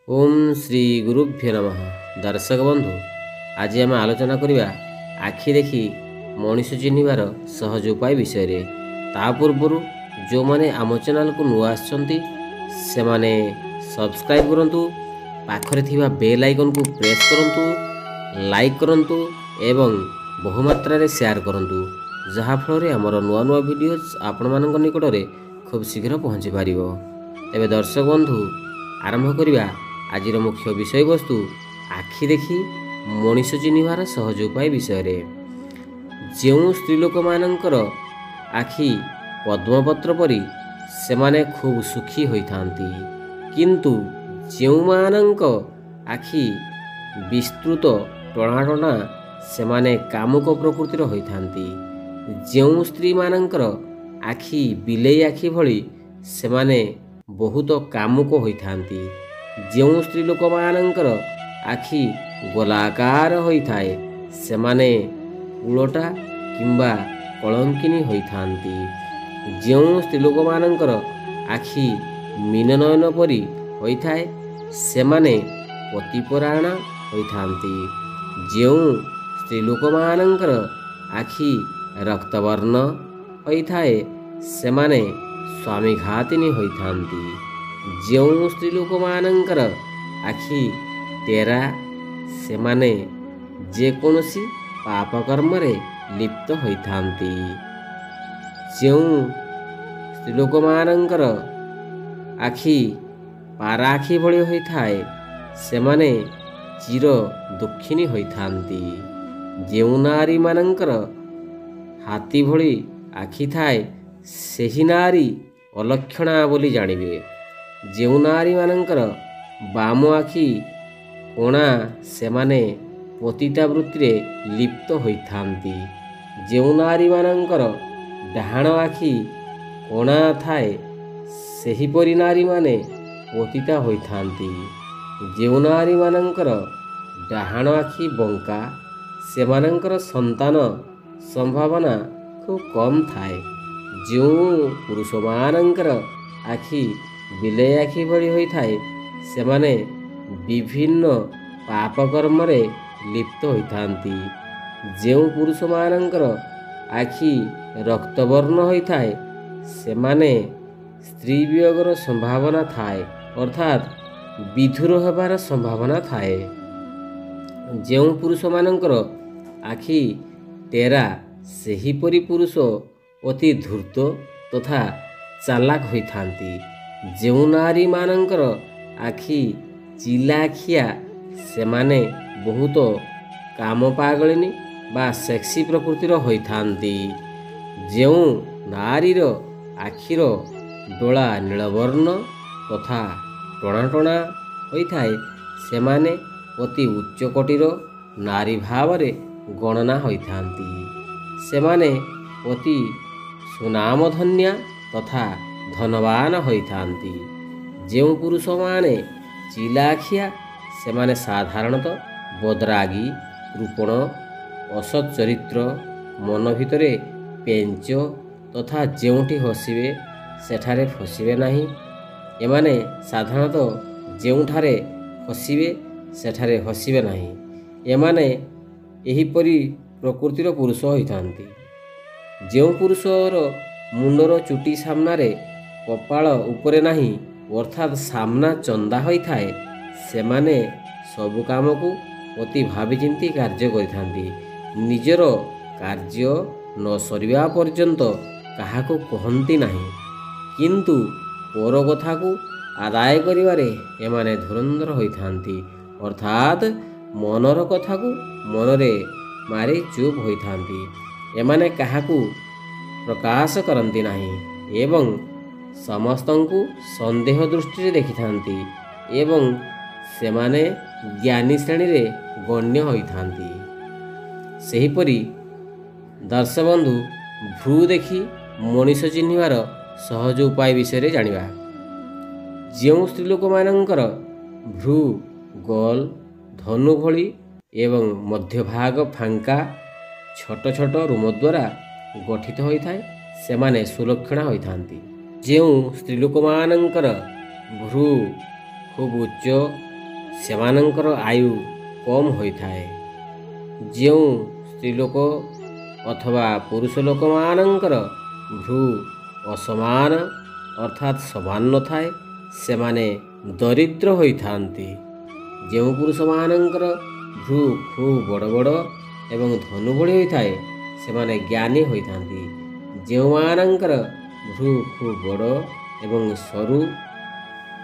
ओम श्री गुरुभ्यो नमः। दर्शक बंधु, आज आम आलोचना करवा आखि देखी मनीष चिन्हबार सहज उपाय विषय रे। ता पूर्वर जो माने आम चैनल को नुआ आछंती से माने सब्सक्राइब करंतु, पाखरे थिबा बेल आइकन को प्रेस करंतु, लाइक करंतु एवं बहुमात्रा रे शेयर करंतु, जहा फल रे हमर नुआ नुआ वीडियोस आपण मानक निकट रे खूब शीघ्र पहुंची पारिबो। तेबे दर्शक बंधु, आरंभ करिबा आज मुख्य विषय वस्तु आखि देखी मनीष चिन्हबार सहज उपाय विषय रे। जो स्त्रीलोक मानकर आखि पद्मपत्र परी सेमाने खूब सुखी होइथांती, किंतु जो मानक आखि विस्तृत टणाटणा सेमाने कामुक प्रकृतिर होइथांती। जो स्त्री मानकर आखि बिलेई आखि भली सेमाने बहुत कामुक होइथांती। जो स्त्री लोक मानकर आखि गोलाकार होइथाए सेमाने उलटा किंबा कलंकिनी होइथांती। जो स्त्री लोक मानकर आखि मीननयन परी होइथाए सेमाने पतिपरायण होइथांती। जो स्त्री लोक मानकर आखि रक्तवर्ण होइथाए सेमाने स्वामीघातिनी होइथांती। जो स्त्री लोक मानकर आखि तेरा सेमाने जेकोसी पाप कर्म रे लिप्त होइथांती। जो स्त्री लोक मानकर आखि पाराखी भली होइथाए सेमाने चिर दुखिनी होइथांती। जो नारी मानकर हाथी भली आखि थाए सेही नारी अलक्षणा बोली जानिबे। जो नारी मानकर बाम आखि कोणा सेमाने पतिता वृत्ति रे लिप्त होइथांती। जो नारी मानकर डाहाण आखि कोणा थाए सेहीपरि नारी माने पतिता होइथांती। जो नारी मानकर डाहाण आखि बंका सेमानकर संतान संभावना खूब कम थाए। जो पुरुष मानकर आखि बिलेई आखि भली होइथाए सेमाने विभिन्न पाप कर्म रे लिप्त होइथांती। जो पुरुष मानकर आखि रक्तवर्ण होइथाए सेमाने स्त्री वियोगर संभावना थाए, अर्थात विधुर हेबार संभावना थाए। जो पुरुष मानकर आखि तेरा सेहीपरि पुरुष अति धूर्त तथा चालाक होइथांती। जो नारी मानकर आखि चिलाखिया सेमाने बहुत काम पागलिनी बा सेक्सी प्रकृतिर होइथांती। जो नारीर आखिर डोला नीलवर्ण तथा टणाटणा होइथाए सेमाने अति उच्च कोटिर नारी भावरे गणना होइथांती। सेमाने अति सुनामधन्या तथा धनवान होइथांती। जो पुरुष माने चिलाखिया सेमाने साधारणतः बदरागी, कृपण, असत चरित्र, मन भितरे पेंच तथा जेउठी हसिबे सेठारे फसिबे नाही। एमाने साधारणतः जेउठारे हसिबे सेठारे हसिबे नाही। एमाने एहिपरि प्रकृतिर पुरुष होइथांती। जो पुरुषर मुंडर चुटी सामनारे कपाळ उपरे नाही, अर्थात सामना चंदा होइथाए सेमाने सबु काम को अति भावी चिंती कार्य करिथांती। निजर कार्य न सरिबा पर्यंत काहाको कहंती नाही, किंतु पर कथा को आदाय करिवारे एमाने धुरंधर होइथांती, अर्थात मनर कथा को मनरे मारी चुप होइथांती। एमाने काहाकू प्रकाश करंती नाही एवं समस्तंकु संदेह दृष्टि देखिथांती एवं सेमाने ज्ञानी श्रेणी रे गण्य होइथांती। सेहीपरि दर्शक बंधु, भ्रू देखी मनीष चिन्हबार सहज उपाय विषय रे जानिबा। जो स्त्रीलोक मानकर भ्रू गोल धनु भली एवं मध्यभाग फांका छोट छोट रूम द्वारा गठित होइथाए सेमाने सुलक्षणा होइथांती। जो स्त्रीलोक मानकर भ्रू खूब उच्च ସେମାନଙ୍କର ଆୟୁ କମ୍ ହୋଇଥାଏ। ଯେଉଁ ସ୍ତ୍ରୀଲୋକ ଅଥବା ପୁରୁଷ ଲୋକମାନଙ୍କର ଭ୍ରୂ ଅସମାନ ଅର୍ଥାତ୍ ସମାନ ନଥାଏ ସେମାନେ ଦରିଦ୍ର ହୋଇଥାନ୍ତି। ଯେଉଁ ପୁରୁଷମାନଙ୍କର ଭ୍ରୂ ଖୁବ୍ ବଡ଼ ବଡ଼ ଏବଂ ଧନୁ ଭଳି ହୋଇଥାଏ ସେମାନେ ଜ୍ଞାନୀ ହୋଇଥାନ୍ତି। ଯେଉଁମାନଙ୍କର ଭ୍ରୂ ଖୁବ୍ ବଡ଼ ଏବଂ ସରୁ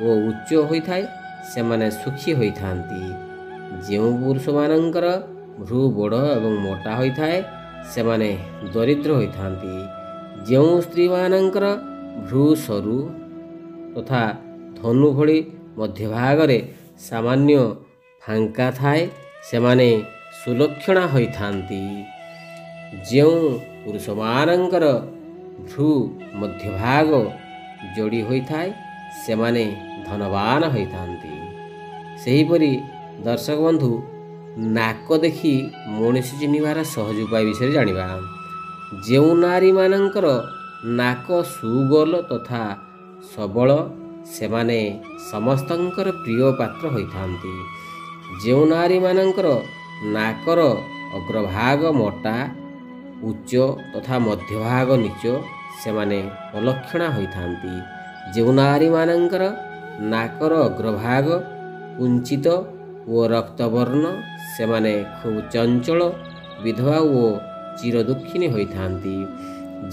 ଓ ଉଚ୍ଚ ହୋଇଥାଏ ସେମାନେ ସୁଖୀ ହୋଇଥାନ୍ତି। ଯେଉଁ ପୁରୁଷମାନଙ୍କର ଭ୍ରୂ ବଡ଼ ଏବଂ ମୋଟା ହୋଇଥାଏ ସେମାନେ ଦରିଦ୍ର ହୋଇଥାନ୍ତି। ଯେଉଁ ସ୍ତ୍ରୀମାନଙ୍କର ଭ୍ରୂ ସରୁ ତଥା ଧନୁ ଭଳି ମଧ୍ୟଭାଗରେ ସାମାନ୍ୟ ଫାଙ୍କା ଥାଏ ସେମାନେ ସୁଲକ୍ଷଣା ହୋଇଥାନ୍ତି। ଯେଉଁ ପୁରୁଷମାନଙ୍କର ଭ୍ରୂ ମଧ୍ୟଭାଗ ଯୋଡ଼ି ହୋଇଥାଏ ସେମାନେ ଧନବାନ ହୋଇଥାନ୍ତି। ସେହିପରି ଦର୍ଶକ ବନ୍ଧୁ ନାକ ଦେଖି ମଣିଷ ଚିହ୍ନିବାର ସହଜ ଉପାୟ ବିଷୟରେ ଜାଣିବା। ଯେଉଁ ନାରୀମାନଙ୍କର ନାକ ସୁଗୋଲ ତଥା ସବଳ ସେମାନେ ସମସ୍ତଙ୍କର ପ୍ରିୟ ପାତ୍ର ହୋଇଥାନ୍ତି। ଯେଉଁ ନାରୀମାନଙ୍କର ନାକର ଅଗ୍ରଭାଗ ମୋଟା ଉଚ୍ଚ ତଥା ମଧ୍ୟଭାଗ ନୀଚ ସେମାନେ ଅଲକ୍ଷଣା ହୋଇଥାନ୍ତି। ଯେଉଁ ନାରୀମାନଙ୍କର ନାକର ଅଗ୍ରଭାଗ କୁଞ୍ଚିତ ଓ ରକ୍ତବର୍ଣ୍ଣ ସେମାନେ ଖୁବ୍ ଚଞ୍ଚଳ ବିଧବା ଓ ଚିରଦୁଃଖିନୀ ହୋଇଥାନ୍ତି।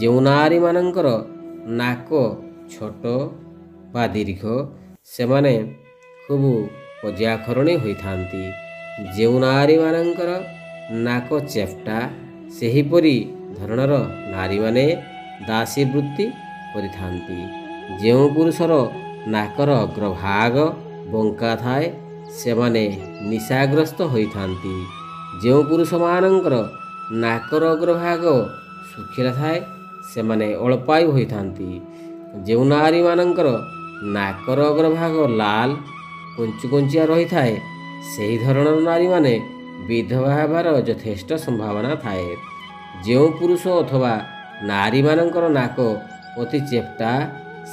ଯେଉଁ ନାରୀମାନଙ୍କର ନାକ ଛୋଟ ବା ଦୀର୍ଘ ସେମାନେ ଖୁବ୍ ପର୍ଯ୍ୟାଖରଣୀ ହୋଇଥାନ୍ତି। ଯେଉଁ ନାରୀମାନଙ୍କର ନାକ ଚେପ୍ଟା ସେହିପରି ଧରଣର ନାରୀମାନେ ଦାସୀ ବୃତ୍ତି କରିଥାନ୍ତି। ଯେଉଁ ପୁରୁଷର ନାକର ଅଗ୍ରଭାଗ ବଙ୍କା ଥାଏ ସେମାନେ ନିଶାଗ୍ରସ୍ତ ହୋଇଥାନ୍ତି। ଯେଉଁ ପୁରୁଷମାନଙ୍କର ନାକର ଅଗ୍ରଭାଗ ଶୁଖିଲା ଥାଏ ସେମାନେ ଅଳ୍ପାୟୁ ହୋଇଥାନ୍ତି। ଯେଉଁ ନାରୀମାନଙ୍କର ନାକର ଅଗ୍ରଭାଗ ଲାଲ କୁଞ୍ଚୁକୁଞ୍ଚିଆ ରହିଥାଏ ସେହି ଧରଣର ନାରୀମାନେ ବିଧବା ହେବାର ଯଥେଷ୍ଟ ସମ୍ଭାବନା ଥାଏ। ଯେଉଁ ପୁରୁଷ ଅଥବା ନାରୀମାନଙ୍କର ନାକ ଅତି ଚେପ୍ଟା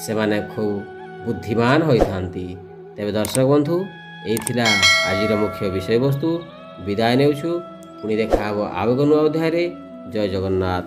ସେମାନେ ଖୁବ୍ ବୁଦ୍ଧିମାନ ହୋଇଥାନ୍ତି। ତେବେ ଦର୍ଶକ ବନ୍ଧୁ ଏହି ଥିଲା ଆଜିର ମୁଖ୍ୟ ବିଷୟବସ୍ତୁ। ବିଦାୟ ନେଉଛୁ। ପୁଣି ଦେଖା ହେବ ଆଉ ଏକ ନୂଆ ଅଧ୍ୟାୟରେ। ଜୟ ଜଗନ୍ନାଥ।